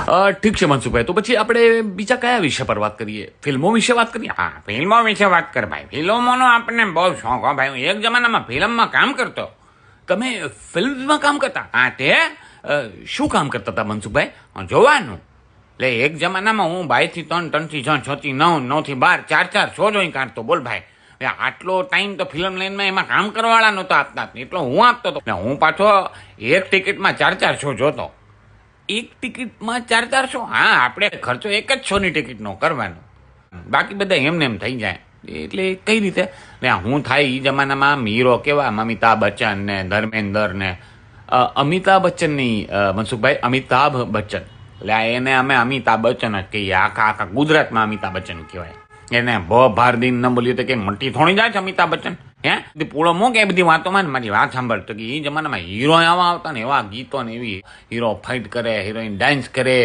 ઠીક છે મનસુખભાઈ, તો પછી આપણે બીજા કયા વિષય પર વાત કરીએ? ફિલ્મો વિશે વાત કરીએ? હા, ફિલ્મો વિશે વાત કર ભાઈ. ફિલ્મોનો આપણને બહુ શોખ હો ભાઈ. હું એક જમાનામાં ફિલ્મમાં કામ કરતો. તમે ફિલ્મમાં કામ કરતા? હા, તે શું કામ કરતા હતા મનસુખભાઈ? જોવાનું. એટલે એક જમાનામાં હું 2 થી 3, 3 થી 6, 6 થી 9, 9 થી 12, 4 4 શો જોઈ કાઢતો. બોલ ભાઈ, આટલો ટાઈમ તો ફિલ્મ લાઈનમાં એમાં કામ કરવાવાળા નહોતો આપતા, એટલો હું આપતો હતો. હું પાછો એક ટિકિટમાં 4 4 શો જોતો. એક ટિકિટમાં 4 4 શો? હા, આપણે ખર્ચો એક જ શોની ટિકિટનો કરવાનો, બાકી બધા એમને એમ થઈ જાય. એટલે કઈ રીતે? હું થાય એ જમાનામાં હીરો કેવા અમિતાભ બચ્ચન ને ધર્મેન્દ્ર ને અમિતાભ બચ્ચનની મનસુખભાઈ, અમિતાભ બચ્ચન. એટલે એને અમે અમિતાભ બચ્ચન જ કહીએ. આખા ગુજરાતમાં અમિતાભ બચ્ચન કહેવાય. એને ભારદીન ન બોલ્યું તો કે મટી થોડી જાય છે અમિતાભ બચ્ચન. પૂળો મૂક એ બધી વાતોમાં ને મારી વાત સાંભળ. તો કે એ જમાનામાં હીરો એવા આવતા ને, એવા ગીતો ને એવી હીરો ફાઇટ કરે, હિરોઈન ડાન્સ કરે,